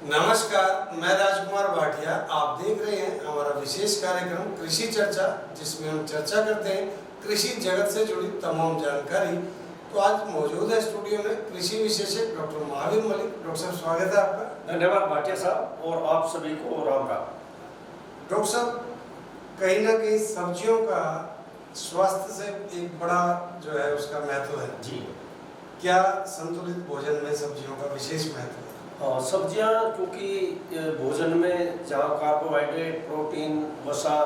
नमस्कार, मैं राजकुमार भाटिया। आप देख रहे हैं हमारा विशेष कार्यक्रम कृषि चर्चा, जिसमें हम चर्चा करते हैं कृषि जगत से जुड़ी तमाम जानकारी। तो आज मौजूद है स्टूडियो में कृषि विशेषज्ञ डॉक्टर महावीर मलिक। डॉक्टर साहब, स्वागत है आपका। धन्यवाद भाटिया साहब, और आप सभी को राम राम। डॉक्टर साहब, कहीं ना कहीं सब्जियों का स्वास्थ्य से एक बड़ा जो है उसका महत्व है जी। क्या संतुलित भोजन में सब्जियों का विशेष महत्व है? हाँ, सब्जियां क्योंकि भोजन में जहाँ कार्बोहाइड्रेट, प्रोटीन, वसा,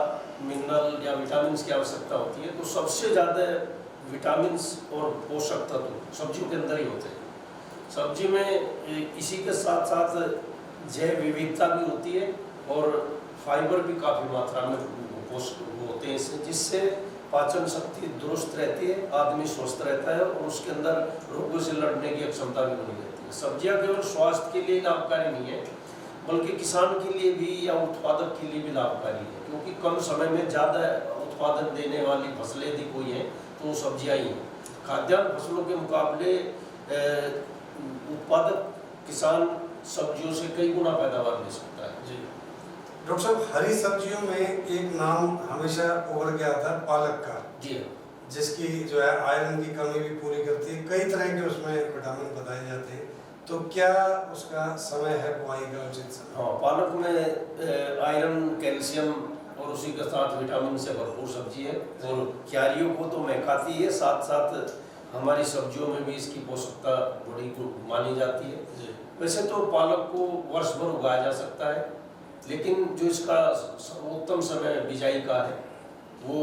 मिनरल या विटामिन की आवश्यकता होती है, तो सबसे ज़्यादा विटामिन और पोषक तत्व सब्जियों के अंदर ही होते हैं। सब्जी में इसी के साथ साथ जैव विविधता भी होती है और फाइबर भी काफ़ी मात्रा में पोषक होते हैं इससे, जिससे पाचन शक्ति दुरुस्त रहती है, आदमी स्वस्थ रहता है और उसके अंदर रोगों से लड़ने की क्षमता भी बनी रहती है। सब्जियां केवल स्वास्थ्य के लिए लाभकारी नहीं है, बल्कि किसान के लिए भी या उत्पादक के लिए भी लाभकारी है, क्योंकि कम समय में ज़्यादा उत्पादन देने वाली फसलें यदि कोई हैं तो सब्जियां ही हैं। खाद्यान्न फसलों के मुकाबले उत्पादक किसान सब्जियों से कई गुना पैदावार ले सकता है। जी डॉक्टर साहब, हरी सब्जियों में एक नाम हमेशा उभर के आता है पालक का। जी, जिसकी जो है आयरन की कमी भी पूरी करती है। कई तरह के उसमें विटामिन बताए जाते हैं, तो क्या उसका समय है बुआई का उचित समय? हाँ, पालक में आयरन, कैल्शियम और उसी के साथ विटामिन से भरपूर सब्जी है, और क्यारियों को तो महकाती है, साथ साथ हमारी सब्जियों में भी इसकी पोषकता बड़ी मानी जाती है। वैसे तो पालक को वर्ष भर उगाया जा सकता है, लेकिन जो इसका सर्वोत्तम समय बिजाई का है वो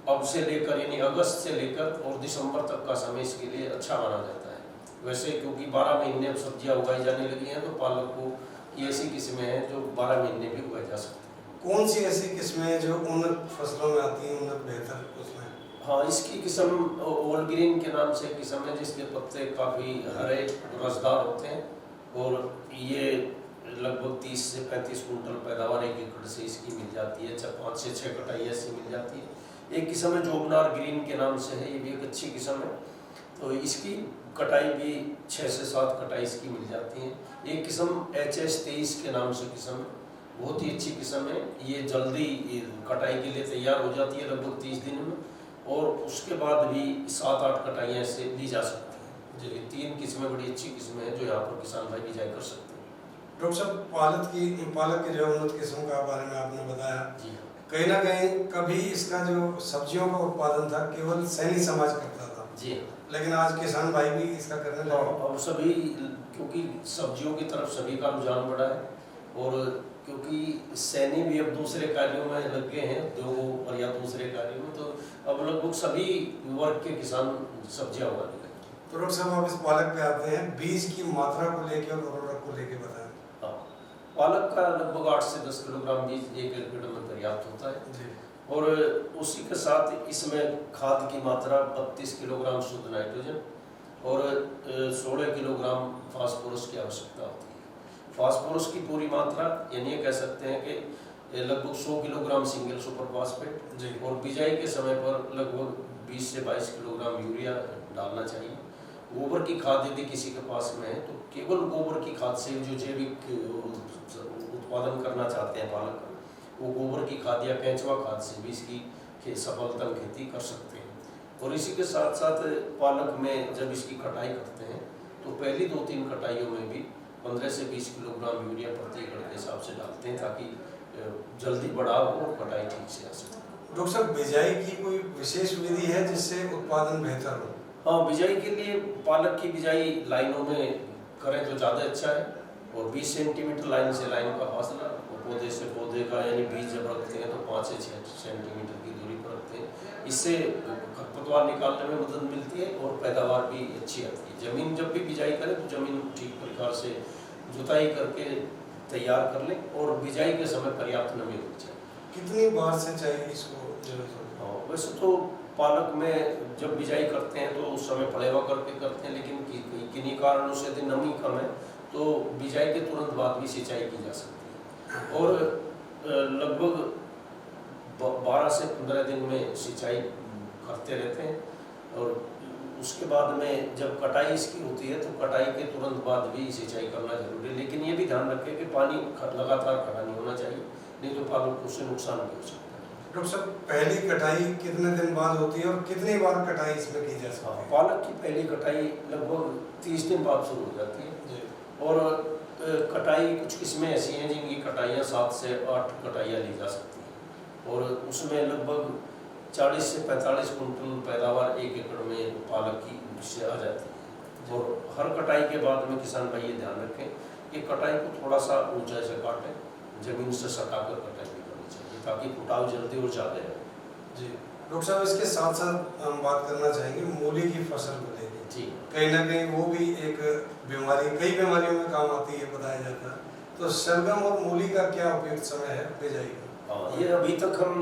अब से लेकर यानी अगस्त से लेकर और दिसंबर तक का समय इसके लिए अच्छा माना जाता है। वैसे क्योंकि 12 महीने अब सब्जियां उगाई जाने लगी हैं, तो पालक को ये ऐसी किस्में हैं जो 12 महीने भी उगाई जा सकती हैं। कौन सी ऐसी किस्में हैं जो उन्नत फसलों में आती हैं, उन्नत बेहतर उसमें? हाँ, इसकी किस्म ऑल ग्रीन के नाम से किस्म है, जिसके पत्ते काफ़ी हरे रसदार होते हैं, और ये लगभग 30 से 35 कुंटल पैदावार एक एकड़ से इसकी मिल जाती है। 5 से 6 कटाई ऐसी मिल जाती है। एक किस्म है जोबनार ग्रीन के नाम से है, ये भी एक अच्छी किस्म है, तो इसकी कटाई भी 6 से 7 कटाई इसकी मिल जाती है। एक किस्म HS 23 के नाम से किस्म है, बहुत ही अच्छी किस्म है। ये जल्दी कटाई के लिए तैयार हो जाती है, लगभग 30 दिन में, और उसके बाद भी 7-8 कटाइयाँ से ली जा सकती हैं। जो 3 किस्में बड़ी अच्छी किस्में हैं जो यहाँ पर किसान भाई बिजाई कर सकते हैं। डॉक्टर साहब, पालक की जो उन्नत किस्म का बारे में आपने बताया, जी, कहीं ना कहीं कभी इसका जो सब्जियों का उत्पादन था केवल सैनी समाज करता था जी, लेकिन आज किसान भाई भी इसका करने लगे। और सभी, क्योंकि सब्जियों की तरफ सभी का रुझान बढ़ा है, और क्योंकि सैनी भी अब दूसरे कार्यों में लग गए हैं, उद्योगों और या दूसरे कार्यों में, तो अब लगभग सभी वर्ग के किसान सब्जियां उगाने लगे। तो डॉक्टर साहब, आप इस पालक पे आते हैं, बीज की मात्रा को लेकर और उर्वरक को लेकर बताएं। हाँ, पालक का लगभग 8 से 10 किलोग्राम बीज एक एकड़ में पर्याप्त होता है जी। और उसी के साथ इसमें खाद की मात्रा 32 किलोग्राम शुद्ध नाइट्रोजन और 16 किलोग्राम फास्फोरस की आवश्यकता होती है। फास्फोरस की पूरी मात्रा यानी ये कह सकते हैं कि लगभग 100 किलोग्राम सिंगल सुपर फास्फेट जी। और बिजाई के समय पर लगभग 20 से 22 किलोग्राम यूरिया डालना चाहिए। गोबर की खाद यदि किसी के पास में है तो केवल गोबर की खाद से जो जैविक उत्पादन करना चाहते हैं पालक, वो गोबर की खाद या केंचुआ खाद से भी इसकी सफलतम खेती कर सकते हैं। और इसी के साथ साथ पालक में जब इसकी कटाई करते हैं तो पहली 2-3 कटाइयों में भी 15 से 20 किलोग्राम यूरिया प्रति एकड़ के हिसाब से डालते हैं, ताकि जल्दी बढ़ाव हो और कटाई ठीक से आ सके। डॉक्टर साहब, बिजाई की कोई विशेष विधि है जिससे उत्पादन बेहतर हो? हाँ, बिजाई के लिए पालक की बिजाई लाइनों में करें तो ज़्यादा अच्छा है, और 20 सेंटीमीटर लाइन से लाइन का फासला, और पौधे से पौधे का यानी बीज जब रखते हैं तो 5 से 6 सेंटीमीटर की दूरी पर रखते हैं। इससे खरपतवार निकालने में मदद मिलती है और पैदावार भी अच्छी आती है। ज़मीन जब भी बिजाई करें तो ज़मीन ठीक प्रकार से जुताई करके तैयार कर लें और बिजाई के समय पर्याप्त नमी होनी चाहिए। कितनी बार से चाहिए इसको जरूरत हो? हाँ, वैसे तो पालक में जब बिजाई करते हैं तो उस समय फलेवा करके करते हैं, लेकिन किन्हीं कारणों से यदि नमी कम है तो बिजाई के तुरंत बाद भी सिंचाई की जा सकती है, और लगभग 12 से 15 दिन में सिंचाई करते रहते हैं, और उसके बाद में जब कटाई इसकी होती है तो कटाई के तुरंत बाद भी सिंचाई करना जरूरी है, लेकिन ये भी ध्यान रखें कि पानी लगातार खड़ा नहीं होना चाहिए, नहीं तो पालक को उससे नुकसान भी हो सकता है। डॉक्टर साहब, पहली कटाई कितने दिन बाद होती है और कितनी बार कटाई इसमें की जा सकती है? पालक की पहली कटाई लगभग 30 दिन बाद शुरू हो जाती है जी। और कटाई कुछ किस्में ऐसी हैं जिनकी कटाइयाँ 7 से 8 कटाइयाँ ली जा सकती हैं और उसमें लगभग 40 से 45 कुंटल पैदावार 1 एकड़ में पालक की से आ जाती है। और हर कटाई के बाद में किसान भाई ये ध्यान रखें कि कटाई को थोड़ा सा ऊंचाई से काटें, जमीन से सटाकर कटाई भी करनी चाहिए ताकि फुटाव जल्दी और ज़्यादा है। जी डॉक्टर साहब, इसके साथ साथ हम बात करना चाहेंगे मूली की फसल को लेकर। जी, कहीं ना कहीं वो भी एक बीमारी, कई बीमारियों में काम आती है बताया जाता है, तो शलगम और मूली का क्या उपयुक्त समय है बिजाई का? ये अभी तक हम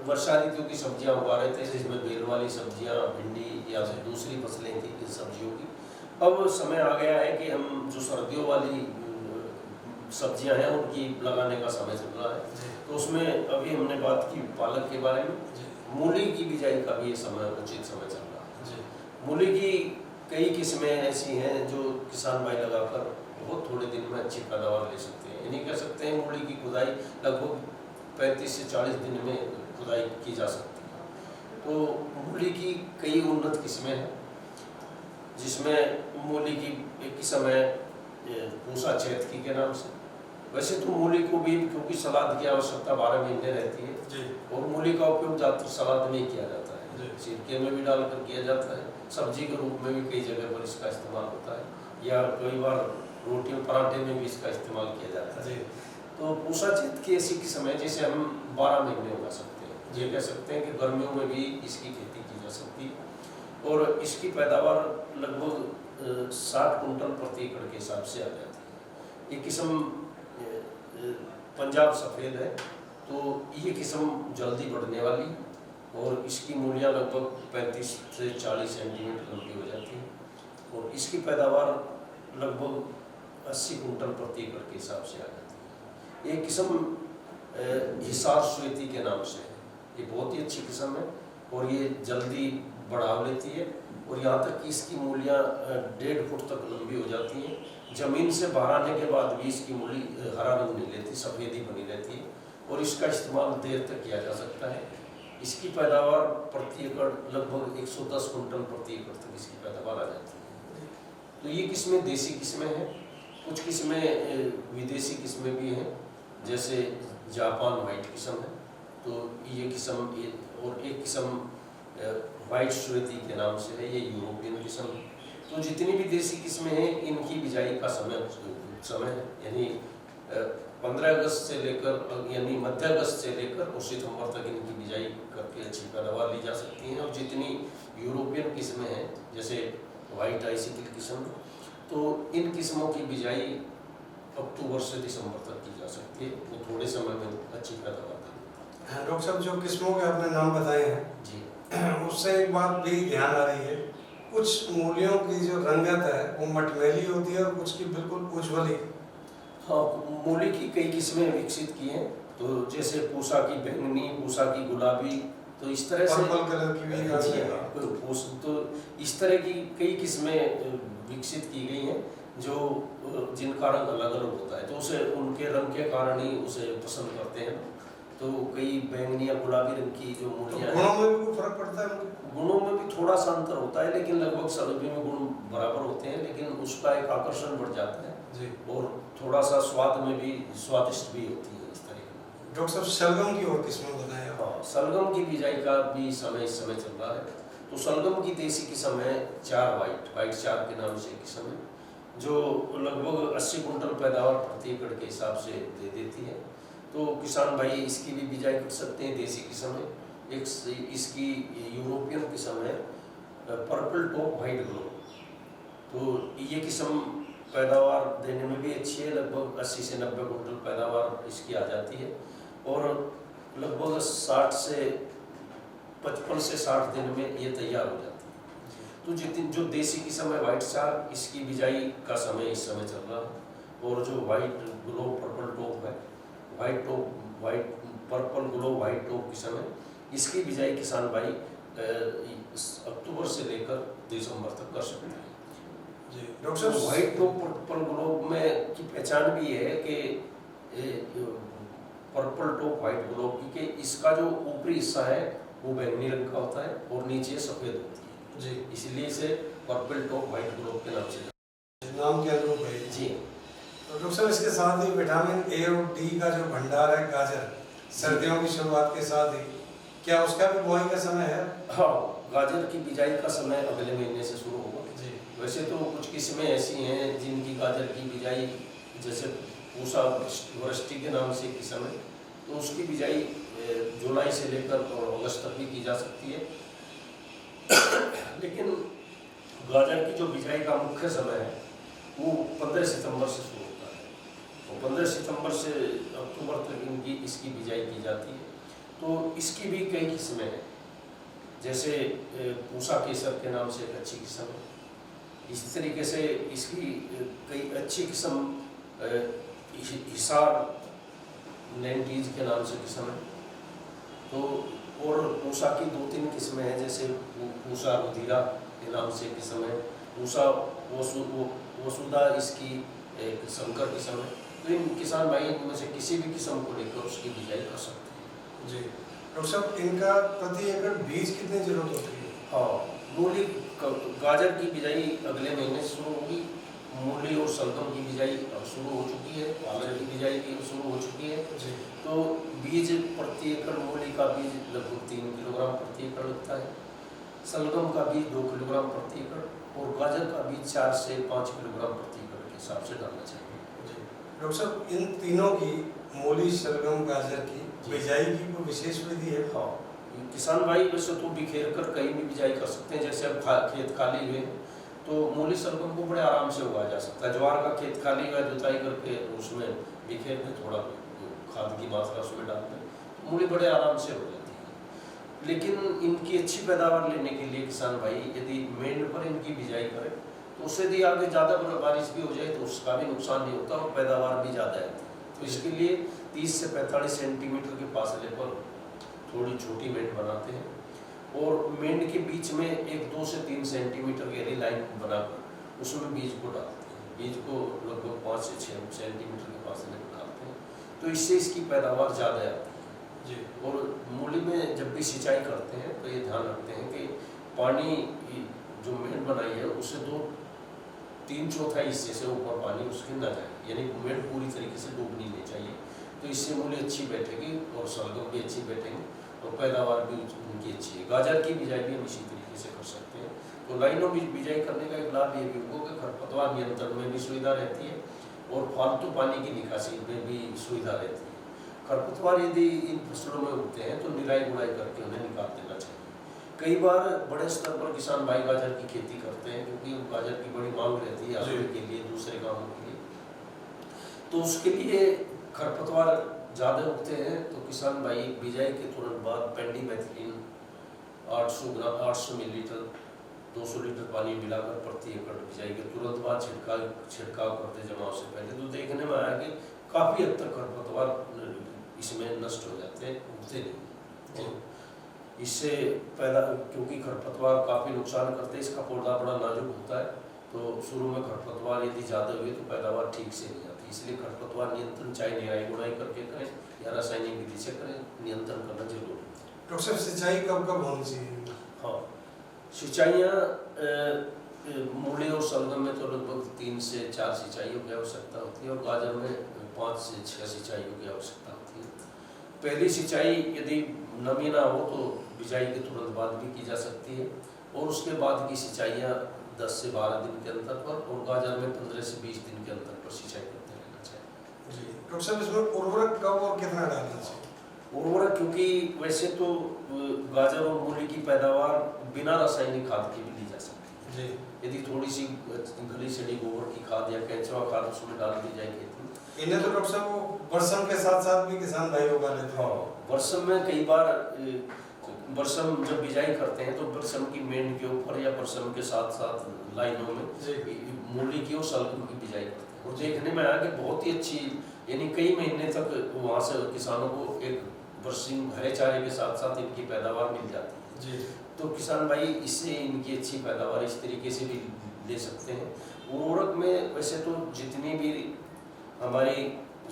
वर्षा ऋतु की सब्जियां उगा रहे थे, जिसमें बेल वाली सब्जियां, भिंडी या फिर दूसरी फसलें थी इन सब्जियों की। अब समय आ गया है कि हम जो सर्दियों वाली सब्जियां हैं उनकी लगाने का समय चल रहा है, तो उसमें अभी हमने बात की पालक के बारे में, मूली की बिजाई का भी ये समय उचित समय चल रहा है। मूली की कई किस्में ऐसी हैं जो किसान भाई लगाकर बहुत थोड़े दिन में अच्छी पैदावार ले सकते हैं। यानी कह सकते हैं मूली की खुदाई लगभग 35 से 40 दिन में खुदाई की जा सकती है। तो मूली की कई उन्नत किस्में हैं, जिसमें मूली की एक किस्म है पूसा चैतकी के नाम से। वैसे तो मूली को भी, क्योंकि सलाद की आवश्यकता 12 महीने रहती है और मूली का उपयोग ज़्यादातर सलाद में ही किया जाता है, सिरके में भी डालकर किया जाता है, सब्जी के रूप में भी कई जगह पर इसका इस्तेमाल होता है, या कई बार रोटी पराठे में भी इसका इस्तेमाल किया जाता है। तो पूसा चैतकी ऐसी किस्म है जिसे हम 12 महीने उगा सकते हैं। ये कह सकते हैं कि गर्मियों में भी इसकी खेती की जा सकती है और इसकी पैदावार लगभग 60 कुंटल प्रति एकड़ के हिसाब से आ जाती है। ये किस्म पंजाब सफ़ेद है, तो ये किस्म जल्दी बढ़ने वाली और इसकी मूलियाँ लगभग 35 से 40 सेंटीमीटर लंबी हो जाती है और इसकी पैदावार लगभग 80 कुंटल प्रति एकड़ के हिसाब से आ जाती है। ये किस्म हिसार श्वेती के नाम से है, ये बहुत ही अच्छी किस्म है और ये जल्दी बढ़ाव लेती है और यहाँ तक कि इसकी मूलियाँ 1.5 फुट तक लंबी हो जाती हैं। ज़मीन से बाहर आने के बाद भी इसकी मूली हरा रंग नहीं लेती, सफ़ेदी बनी रहती है और इसका इस्तेमाल देर तक किया जा सकता है। इसकी पैदावार प्रति एकड़ लगभग 110 कुंटल प्रति एकड़ तक इसकी पैदावार आ जाती है। तो ये किस्में देसी किस्में हैं, कुछ किस्में विदेशी किस्में भी हैं, जैसे जापान वाइट किस्म है, तो ये किस्म और एक किस्म वाइट श्वेती के नाम से है, ये यूरोपियन किस्म। तो जितनी भी देसी किस्में हैं इनकी बिजाई का समय है, यानी 15 अगस्त से लेकर, यानी मध्य अगस्त से लेकर और सितंबर तक इनकी बिजाई करके अच्छी पैदावार ली जा सकती है। और जितनी यूरोपियन किस्में हैं जैसे वाइट आइसिकल किस्म, तो इन किस्मों की बिजाई अक्टूबर से दिसंबर तक की जा सकती है, वो थोड़े समय में अच्छी पैदावार देती है। डॉक्टर साहब, जो किस्मों के आपने नाम बताए हैं जी, उससे एक बात भी ध्यान आ रही है, कुछ मूलियों की जो रंगत है वो मटमैली होती है और कुछ की बिल्कुल उज्ज्वली। हाँ, मूली की कई किस्में विकसित की हैं, तो जैसे पूसा की बैंगनी, पूसा की गुलाबी, तो इस तरह से पर्पल कलर की भी तो इस तरह की कई किस्में विकसित की गई हैं जो जिनका रंग अलग अलग होता है, तो उसे उनके रंग के कारण ही उसे पसंद करते हैं। तो कई बैंगनी या गुलाबी रंग की जो मूलियाँ गुणों में भी कोई फर्क पड़ता है? गुणों में भी थोड़ा सा अंतर होता है, लेकिन लगभग सभी में गुण बराबर होते हैं, लेकिन उसका एक आकर्षण बढ़ जाता है जी, और थोड़ा सा स्वाद में भी स्वादिष्ट भी होती है इस तरह की। डॉक्टर साहब, शलगम की और किस्में बताएं आप। हाँ, शलगम की बिजाई का भी समय इस समय चल रहा है। तो शलगम की देसी किस्म है 4 वाइट 4 के नाम से किस्म है, जो लगभग 80 कुंटल पैदावार प्रति एकड़ के हिसाब से दे देती है। तो किसान भाई इसकी भी बिजाई कर सकते हैं, देसी किस्म है। एक इसकी यूरोपियन किस्म है पर्पल टॉप वाइट ग्लो, तो ये किस्म पैदावार देने में भी अच्छी है, लगभग 80 से 90 कुंटल पैदावार इसकी आ जाती है और लगभग 60 से 55 से 60 दिन में ये तैयार हो जाती है। तो जितनी जो देसी किस्म है वाइट 4, इसकी बिजाई का समय इस समय चल रहा है। और जो वाइट ग्लो पर्पल टॉप है, white purple glow white top किस्म है, इसकी बिजाई किसान भाई अक्टूबर से लेकर दिसंबर तक कर सकते हैं। जी डॉक्टर साहब, व्हाइट टॉप पर्पल ग्लोब में की पहचान भी है कि पर्पल टॉप व्हाइट ग्लोब की कि इसका जो ऊपरी हिस्सा है वो बैंगनी रंग का होता है और नीचे सफेद होती है जी इसलिए इसे पर्पल टॉप व्हाइट ग्लोब के नाम से नाम के अनुरूप है जी। तो डॉक्टर साहब, इसके साथ ही विटामिन ए और डी का जो भंडार है गाजर, सर्दियों की शुरुआत के साथ ही, क्या उसका भी बुआई का समय है? हाँ, गाजर की बिजाई का समय अगले महीने से शुरू होगा जी। वैसे तो कुछ किस्में ऐसी हैं जिनकी गाजर की बिजाई, जैसे पूसा वृष्टि के नाम से किस्म है, तो उसकी बिजाई जुलाई से लेकर और अगस्त तक भी की जा सकती है लेकिन गाजर की जो बिजाई का मुख्य समय है वो 15 सितंबर से शुरू होता है और 15 सितंबर से अक्टूबर तक इसकी बिजाई की जाती है। तो इसकी भी कई किस्में हैं, जैसे पूसा केसर के नाम से एक अच्छी किस्म है। इसी तरीके से इसकी कई अच्छी किस्म हिसार 90s के नाम से किस्म है। तो और पूसा की 2-3 किस्में हैं, जैसे पूसा रुधिरा के नाम से किस्म है, पूसा वसुधा इसकी एक संकर किस्म है। तो इन किसान भाई इनमें से किसी भी किस्म को लेकर उसकी बिजाई कर सकते हैं। जी डॉक्टर साहब, इनका प्रति एकड़ बीज कितनी जरूरत होती है? हाँ, मूली गाजर की बिजाई अगले महीने से शुरू होगी, मूली और शलगम की बिजाई शुरू हो चुकी है, गाजर की बिजाई भी शुरू हो चुकी है। जी। तो बीज प्रति एकड़ मूली का बीज लगभग 3 किलोग्राम प्रति एकड़ लगता है, शलगम का बीज 2 किलोग्राम प्रति एकड़ और गाजर का बीज 4 से 5 किलोग्राम प्रति एकड़ के हिसाब से डालना चाहिए। जी डॉक्टर साहब, इन तीनों की, मूली, शलगम, गाजर की बिजाई की कोई विशेष विधि है? हाँ, किसान भाई वैसे तो बिखेर कर कहीं भी बिजाई कर सकते हैं। जैसे अब खेत खाली हुए तो मूली शलगम को बड़े आराम से उगाया जा सकता है। ज्वार का खेत खाली हुआ, जुताई करके उसमें बिखेर में थोड़ा खाद की मात्रा उसमें डाल दें, मूली बड़े आराम से हो जाती है। लेकिन इनकी अच्छी पैदावार लेने के लिए किसान भाई यदि मेंढ पर इनकी बिजाई करें तो उससे यदि आगे ज़्यादा बारिश भी हो जाए तो उसका भी नुकसान नहीं होता और पैदावार भी ज़्यादा आती है। तो इसके लिए 30 से 45 सेंटीमीटर के फासले पर थोड़ी छोटी मेंढ बनाते हैं और मेंढ के बीच में एक 2 से 3 सेंटीमीटर गहरी लाइन बनाकर उसमें बीज को डालते हैं। बीज को लगभग 5 से 6 सेंटीमीटर के फासले पर डालते हैं, तो इससे इसकी पैदावार ज़्यादा आती है। जी। और मूली में जब भी सिंचाई करते हैं तो ये ध्यान रखते हैं कि पानी जो मेंढ बनाई है उससे 2/3 हिस्से से ऊपर पानी उसके न जाए, यानी मेंढ पूरी तरीके से डूबनी नहीं चाहिए। तो इससे मूली अच्छी बैठेगी और शलगम भी अच्छी बैठेंगे और पैदावार भी उनकी अच्छी है। गाजर की बिजाई भी हम इसी तरीके से कर सकते हैं। तो लाइनों में बिजाई करने का एक लाभ ये भी होगा कि खरपतवार नियंत्रण में भी सुविधा रहती है और फालतू पानी की निकासी में भी सुविधा रहती है। खरपतवार यदि इन फसलों में उगते हैं तो निराई गुड़ाई करके उन्हें निकाल देना चाहिए। कई बार बड़े स्तर पर किसान भाई गाजर की खेती करते हैं क्योंकि गाजर की बड़ी मांग रहती है आलू के लिए, दूसरे कामों के लिए। तो उसके लिए खरपतवार ज़्यादा उगते हैं तो किसान भाई बिजाई के तुरंत बाद पेंडीमेथिलीन 800 मिलीलीटर 200 लीटर पानी मिलाकर प्रति एकड़ बिजाई के तुरंत बाद छिड़काव करते जमाव से पहले। तो देखने में आया कि काफ़ी हद तक खरपतवार इसमें नष्ट हो जाते हैं, उगते नहीं। इससे पैदा, क्योंकि खरपतवार काफ़ी नुकसान करते हैं, इसका पौधा बड़ा नाजुक होता है, तो शुरू में खरपतवार यदि ज़्यादा हुए तो पैदावार ठीक से नहीं आती। इसलिए खरपतवार नियंत्रण चाहे निराई गुड़ाई करके करें या रासायनिक विधि से करें, नियंत्रण करना जरूरी है। डॉक्टर साहब, सिंचाई कब कब होनी चाहिए? हाँ, सिंचाइयाँ मूली और शलगम में तो लगभग 3 से 4 सिंचाइयों की आवश्यकता होती है और गाजर में 5 से 6 सिंचाइयों की आवश्यकता होती है। पहली सिंचाई यदि नमी ना हो तो बिजाई के तुरंत बाद भी की जा सकती है और उसके बाद की सिंचाइयाँ 10 से 12 दिन के अंतर पर और गाजर में 15 से 20 दिन के अंतर पर सिंचाई करते रहना चाहिए। जी डॉक्टर साहब, इसमें उर्वरक कब और कितना डालना चाहिए? उर्वरक, क्योंकि वैसे तो गाजर और मूली की पैदावार बिना रासायनिक खाद के भी ली जा सकती है। जी, यदि थोड़ी सी गली सड़ी गोबर की खाद या केंचुआ खाद उसमें डाल दी जाए खेती। इन्हें तो डॉक्टर साहब वो बरसम के साथ साथ भी किसान भाई उगा लेते हैं। हाँ, बरसम में कई बार बरसम जब बिजाई करते हैं तो बरसम की मेंढ के ऊपर या बरसम के साथ साथ लाइनों में मूली की और शलगम की बिजाई करते हैं और देखने में आया कि बहुत ही अच्छी, यानी कई महीने तक वहाँ से किसानों को एक बरसिंग हरे चारे के साथ साथ इनकी पैदावार मिल जाती है जी। तो किसान भाई इससे इनकी अच्छी पैदावार इस तरीके से भी ले सकते हैं। उर्वरक में वैसे तो जितनी भी हमारी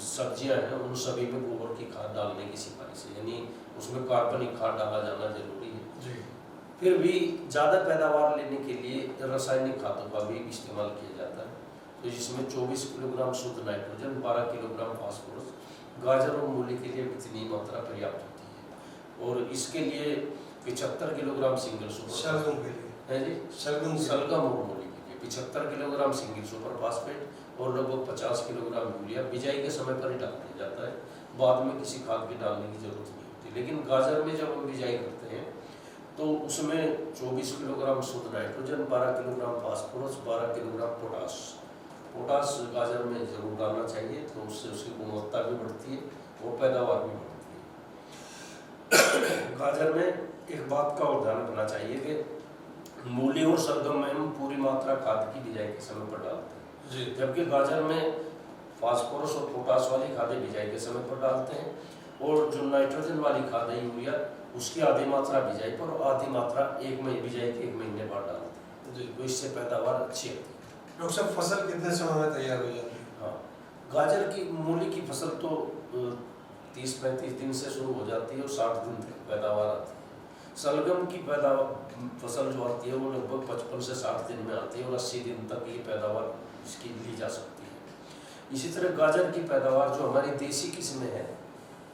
सब्जियां हैं उन सभी में गोबर की खाद डालने की सिफारिश है, यानी उसमें कार्बनिक खाद डाला जाना जरूरी है जी। फिर भी ज़्यादा पैदावार लेने के लिए रासायनिक खादों का भी इस्तेमाल किया जाता है, तो जिसमें 24 किलोग्राम शुद्ध नाइट्रोजन, 12 किलोग्राम फास्फोरस गाजर और मूली के लिए इतनी मात्रा पर्याप्त होती है। और इसके लिए 75 किलोग्राम सिंगल सुपर शलगम के लिए है जी शलगम और मूली के लिए 75 किलोग्राम सिंगल सुपर फास्फेट और लगभग 50 किलोग्राम यूरिया बिजाई के समय पर ही डाल दिया जाता है, बाद में किसी खाद की डालने की जरूरत नहीं होती। लेकिन गाजर में जब हम बिजाई करते हैं तो उसमें 24 किलोग्राम शुद्ध nitrogen, 12 kilogram phosphorus, 12 kilogram potash गाजर में जरूर डालना चाहिए, तो उससे उसकी गुणवत्ता भी बढ़ती है और पैदावार भी बढ़ती है। गाजर में एक बात का और ध्यान रखना चाहिए कि मूली और शलगम में हम पूरी मात्रा खाद की बिजाई के समय पर डालते हैं जी। जबकि गाजर में फास्फोरस और पोटास वाली खादें बिजाई के समय पर डालते हैं और जो नाइट्रोजन वाली खाद है यूरिया उसकी आधी मात्रा बिजाई पर और आधी मात्रा बिजाई के 1 महीने बाद डालते हैं जी। तो इससे पैदावार अच्छी होती है। डॉक्टर साहब फसल कितने समय में तैयार हो जाती है? हाँ, गाजर की मूली की फसल तो 30-35 दिन से शुरू हो जाती है और 60 दिन तक पैदावार आती है। शलगम की फसल जो आती है वो लगभग 55 से 60 दिन में आती है और 80 दिन तक ये पैदावार इसकी ली जा सकती है। इसी तरह गाजर की पैदावार जो हमारी देसी किस्में हैं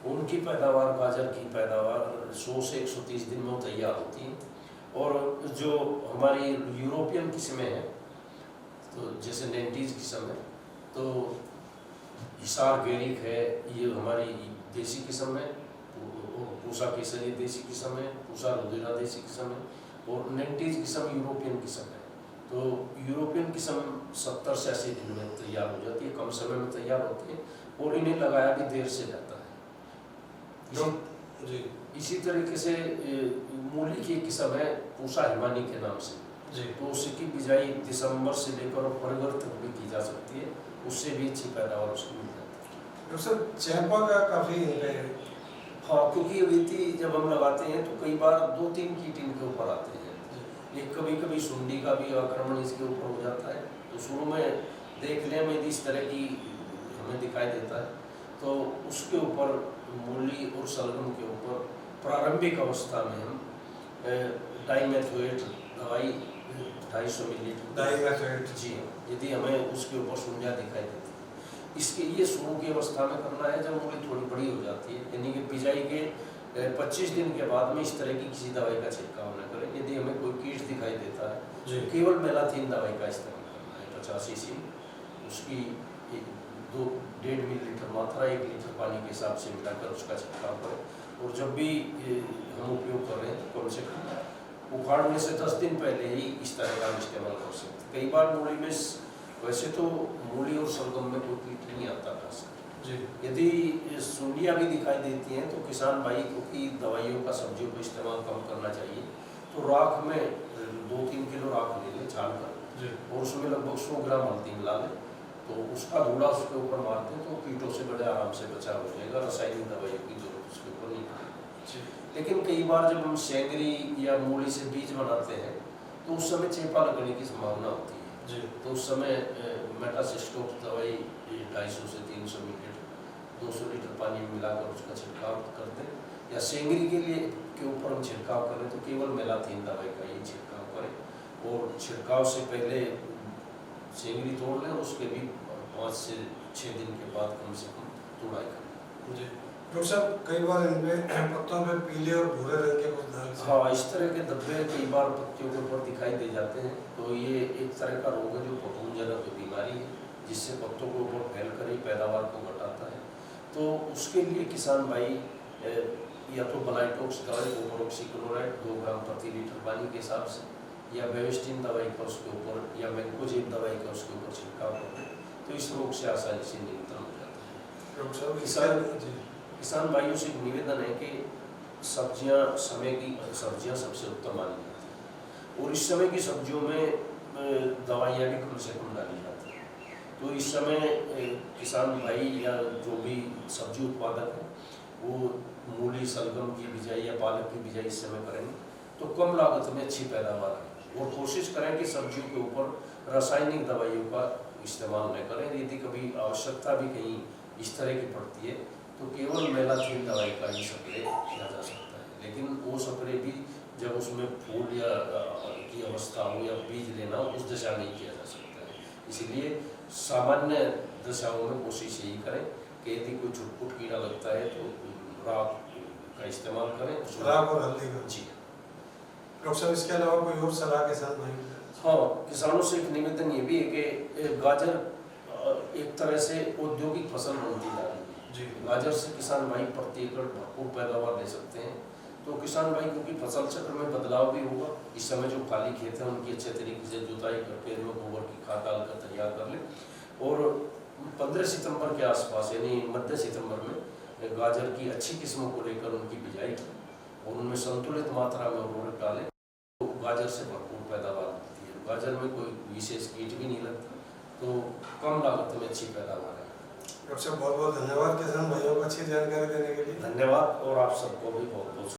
उनकी पैदावार, गाजर की पैदावार 100 से 130 दिन में तैयार होती है और जो हमारी यूरोपियन किस्में हैं तो जैसे 90s किस्म है तो हिसार गैरिक है, ये हमारी देसी किस्म है, पूसा केसर ये देसी किस्म है, पूसा रुधिरा देसी किस्म है और 90s किस्म यूरोपियन किस्म है। तो यूरोपियन किस्म 70 से 80 दिन में तैयार हो जाती है, कम समय में तैयार होती है और इन्हें लगाया भी देर से जाता है। इसी तरीके से मूली की किस्म है पूसा हिमानी के नाम से जी। तो उसकी बिजाई दिसंबर से लेकर फरवरी तक भी की जा सकती है, उससे भी अच्छी पैदावार उसको मिल जाती है। डॉक्टर साहब चैंपा का काफ़ी हाँ, क्योंकि रेती जब हम लगाते हैं तो कई बार 2-3 कीट इनके ऊपर आते हैं, एक कभी सुंडी का भी आक्रमण इसके ऊपर हो जाता है। तो शुरू में देखने में इस तरह की हमें दिखाई देता है तो उसके ऊपर मूली और शलगम के ऊपर प्रारंभिक अवस्था में हम डाइमेथोएट दवाई 250 मिलीलीटर जी यदि हमें उसके ऊपर सुंडियाँ दिखाई देती है इसके लिए शुरू की अवस्था में करना है जब मूली थोड़ी बड़ी हो जाती है, यानी कि बिजाई के 25 दिन के बाद में इस तरह की किसी दवाई का छिड़काव न करें। यदि हमें कोई कीट दिखाई देता है तो केवल मेलाथीन दवाई का इस्तेमाल करना है 50 cc, उसकी 2.5 मिलीलीटर मात्रा 1 लीटर पानी के हिसाब से मिलाकर उसका छिड़काव करें। और जब भी हम उपयोग कर रहे हैं तो कम से कम उखाड़ने से 10 दिन पहले ही इस तरह का इस्तेमाल कर सकते हैं। कई बार मूली में वैसे तो मूली और शलगम में कोई कीट नहीं आता खास जी। यदि सुंडियाँ भी दिखाई देती हैं तो किसान भाई को की दवाइयों का सब्जियों को इस्तेमाल कम करना चाहिए। तो राख में 2-3 किलो राख ले लें छान कर और उसमें लगभग 100 ग्राम हल्दी मिला लें तो उसका धूला उसके ऊपर मारते हैं तो कीटों से बड़े आराम से बचाव हो जाएगा, रासायनिक दवाइयों की जरूरत उसके ऊपर नहीं पड़ेगी। लेकिन कई बार जब हम सेंगरी या मूली से बीज बनाते हैं तो उस समय चेपा लगने की संभावना होती है जी। तो उस समय मेटासिस्टोप दवाई 250 से 300 मिलीलीटर 200 लीटर पानी में मिलाकर उसका छिड़काव कर दें, या सेंगरी के लिए के ऊपर हम छिड़काव करें तो केवल मेलाथीन दवाई का ही छिड़काव करें और छिड़काव से पहले सेंगरी तोड़ लें और उसके भी 5 से 6 दिन के बाद कम से कम तुड़ाई करें जी। डॉक्टर साहब कई बार इनपे पत्तों पे पीले और भूरे रंग के कुछ दाग हाँ, इस तरह के धब्बे कई बार पत्तियों के ऊपर दिखाई दे जाते हैं तो ये एक तरह का रोग है जो फफूंदजनक बीमारी है जिससे पत्तों के ऊपर फैल कर ही पैदावार को घटाता है। तो उसके लिए किसान भाई या तो बनाइटोक्स दवाई कोपरोक्सीक्लोराइड 2 ग्राम प्रति लीटर पानी के हिसाब से या बेविस्टिन दवाई का उसके ऊपर या मैंकोजेब दवाई का उसके ऊपर छिड़काव करें तो इस रोग से आसानी से नियंत्रण हो जाता है। किसान भाइयों से निवेदन है कि समय की सब्जियां सबसे उत्तम मानी जाती है और इस समय की सब्जियों में दवाइयाँ भी कम से कम डाली जाती हैं। तो इस समय किसान भाई या जो भी सब्जी उत्पादक है वो मूली सलगम की बिजाई या पालक की बिजाई इस समय करेंगे तो कम लागत में अच्छी पैदावार है। और कोशिश करें कि सब्जियों के ऊपर रासायनिक दवाइयों का इस्तेमाल न करें। यदि कभी आवश्यकता भी कहीं इस तरह की पड़ती है तो केवल मेलाथीन दवाई का ही स्प्रे किया जा सकता है। लेकिन वो स्प्रे भी जब उसमें फूल या की अवस्था हो या बीज लेना हो उस दशा में ही किया जा सकता है। इसलिए सामान्य दशाओं में कोशिश यही करें कि यदि कोई छुटपुट कीड़ा लगता है तो राख का इस्तेमाल करें। राख और हल्दी का। जी डॉक्टर साहब, इसके अलावा कोई और सलाह किसान भाई? हाँ, किसानों से एक निवेदन ये भी है कि गाजर एक तरह से औद्योगिक फसल बनती जा रही है जी। गाजर से किसान भाई प्रति एकड़ भरपूर पैदावार ले सकते हैं। तो किसान भाई क्योंकि फसल चक्र में बदलाव भी होगा, इस समय जो खाली खेत हैं उनकी अच्छे तरीके से जुताई करके इनमें गोबर की खाद डालकर तैयार कर लें। और 15 सितंबर के आसपास यानी मध्य सितंबर में गाजर की अच्छी किस्मों को लेकर उनकी बिजाई और उनमें संतुलित मात्रा में उर्वरक डालें तो गाजर से भरपूर पैदावार होती है। गाजर में कोई विशेष कीट भी नहीं लगता तो कम लागत में अच्छी पैदावार है। डॉक्टर साहब बहुत बहुत धन्यवाद किसान भाइयों को अच्छी जानकारी देने के लिए। धन्यवाद और आप सबको भी बहुत बहुत